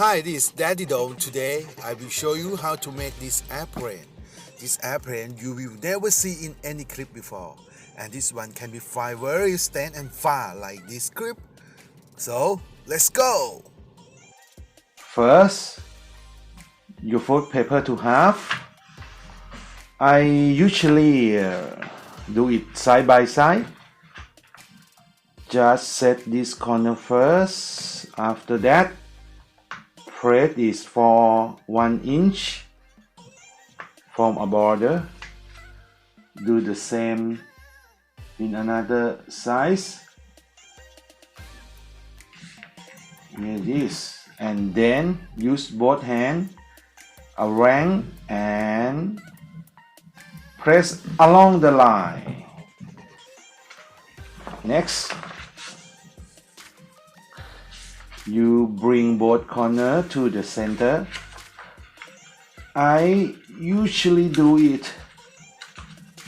Hi, this is Daddy Dome. Today, I will show you how to make this airplane. This airplane you will never see in any clip before. And this one can be fly very distant and far like this clip. So, let's go! First, you fold paper to half. I usually do it side by side. Just set this corner first. After that, press this for 1 inch. Form a border. Do the same in another size. Here it is. And then use both hands around and press along the line. Next, you bring both corners to the center. I usually do it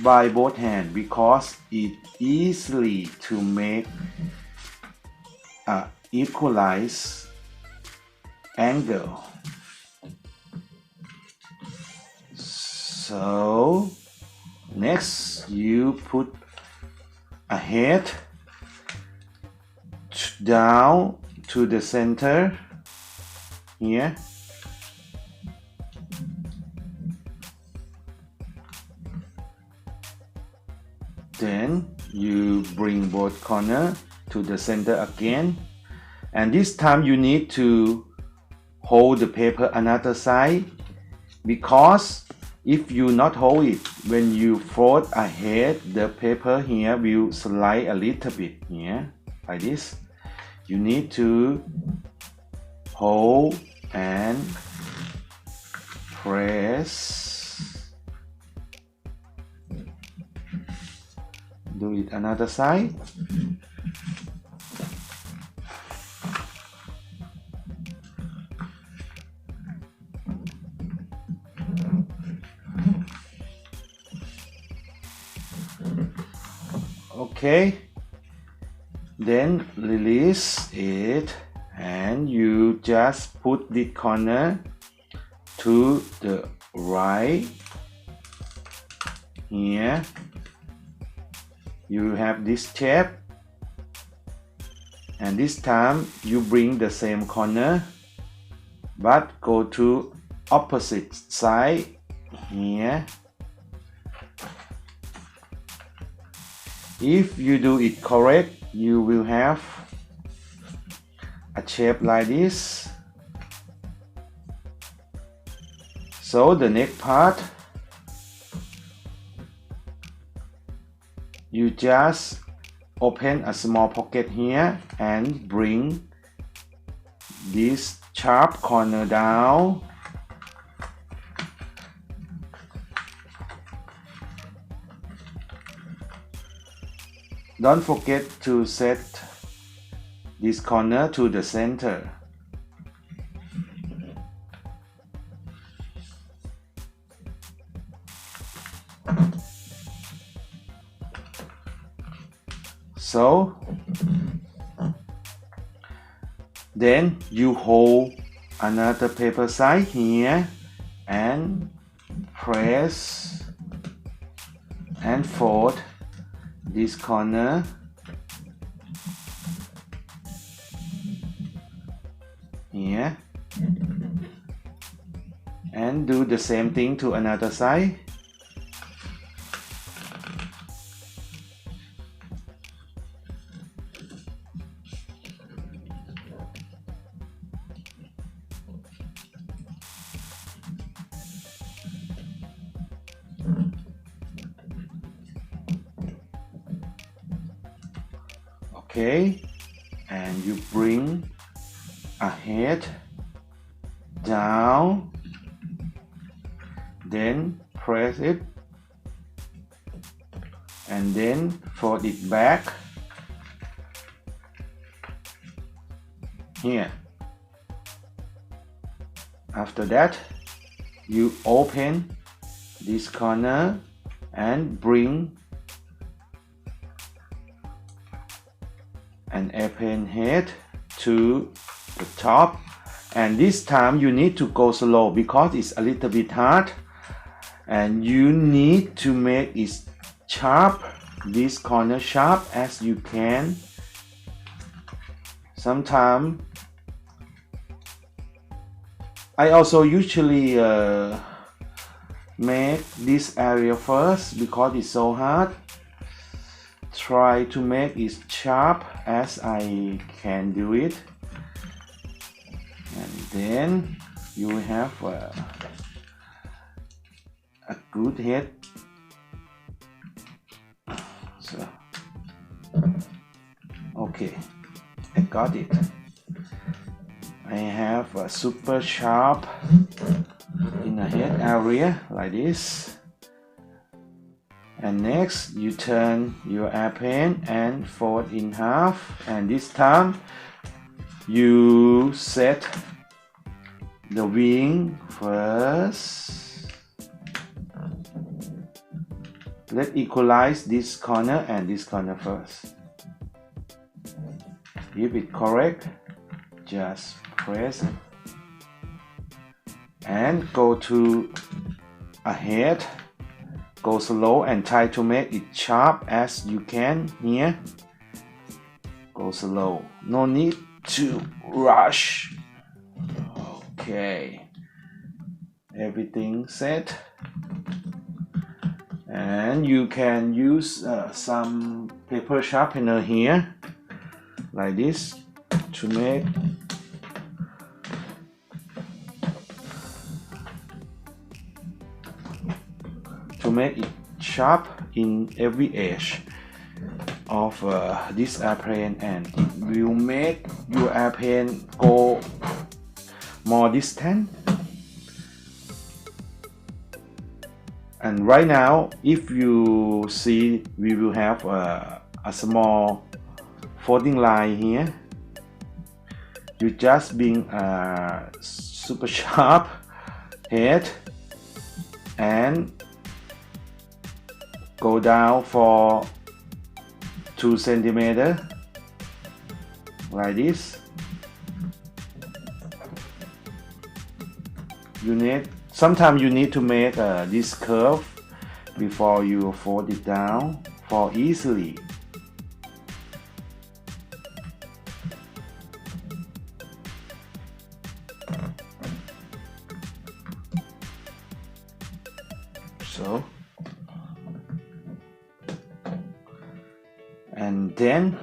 by both hands because it easily to make a equalized angle. So next you put a head down to the center here. Then you bring both corners to the center again, and this time you need to hold the paper another side, because if you not hold it, when you fold ahead, the paper here will slide a little bit here like this. You need to hold and press. Do it another side. Okay, then release it and you just put the corner to the right. Here you have this shape, and this time you bring the same corner but go to opposite side here. If you do it correct, you will have a shape like this. So the next part, you just open a small pocket here and bring this sharp corner down. Don't forget to set this corner to the center. So then you hold another paper side here and press and fold this corner. Here, and do the same thing to another side. Okay, and you bring a head down, then press it and then fold it back here. After that, you open this corner and bring an airplane head to the top and this time you need to go slow because it's a little bit hard, and you need to make it sharp, this corner sharp as you can. Sometimes I also usually make this area first because it's so hard. Try to make it sharp as I can do it, and then you have a good head. So okay, I got it. I have a super sharp in the head area like this. And next you turn your airplane and fold in half, and this time you set the wing first. Let's equalize this corner and this corner first. If it's correct, just press it and go to ahead. Go slow and try to make it sharp as you can here. Go slow, no need to rush. Okay, everything set, and you can use some paper sharpener here like this to make it sharp in every edge of this airplane, and it will make your airplane go more distant. And right now, if you see, we will have a small folding line here. You just bring a super sharp head and go down for 2 centimeters like this. Sometimes you need to make this curve before you fold it down for easily. So, and then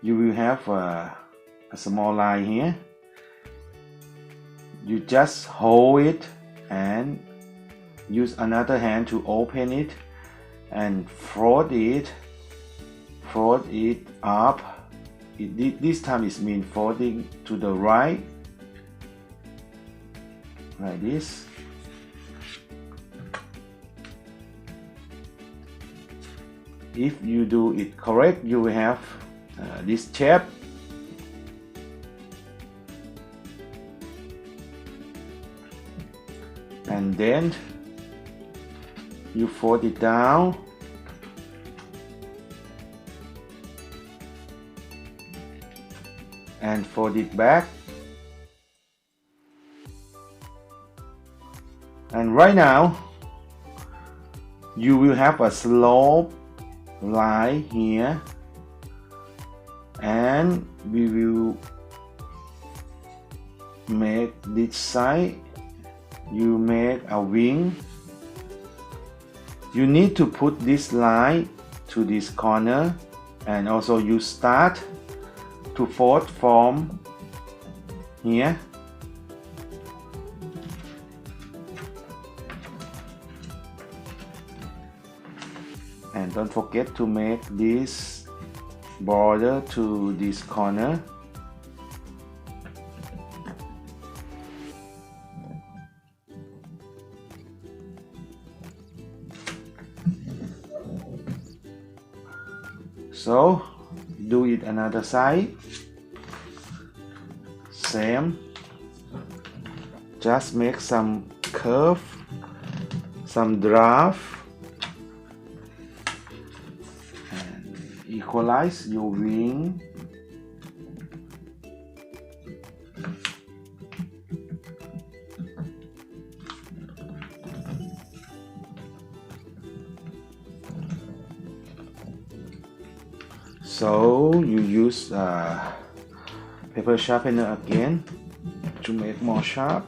you will have a small line here. You just hold it and use another hand to open it and fold it up. This time it means folding to the right like this. If you do it correct, you will have this shape. And then you fold it down and fold it back. And right now you will have a slope line here, and we will make this side. You make a wing. You need to put this line to this corner, and also you start to fold from here. And don't forget to make this border to this corner. So do it another side. Same. Just make some curve, some draft, and equalize your wing. So you use paper sharpener again to make more sharp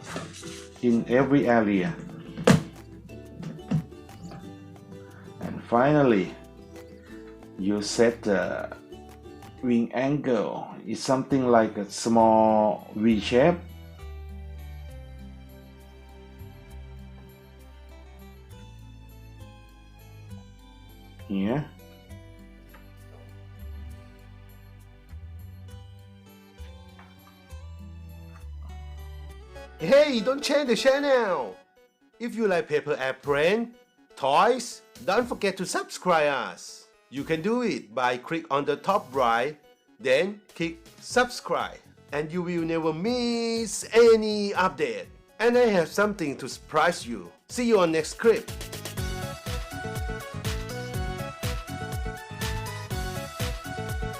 in every area. And finally, you set the wing angle. It's something like a small V shape. Here. Hey, don't change the channel! If you like paper airplane, toys, don't forget to subscribe us. You can do it by click on the top right, then click subscribe, and you will never miss any update. And I have something to surprise you. See you on next clip.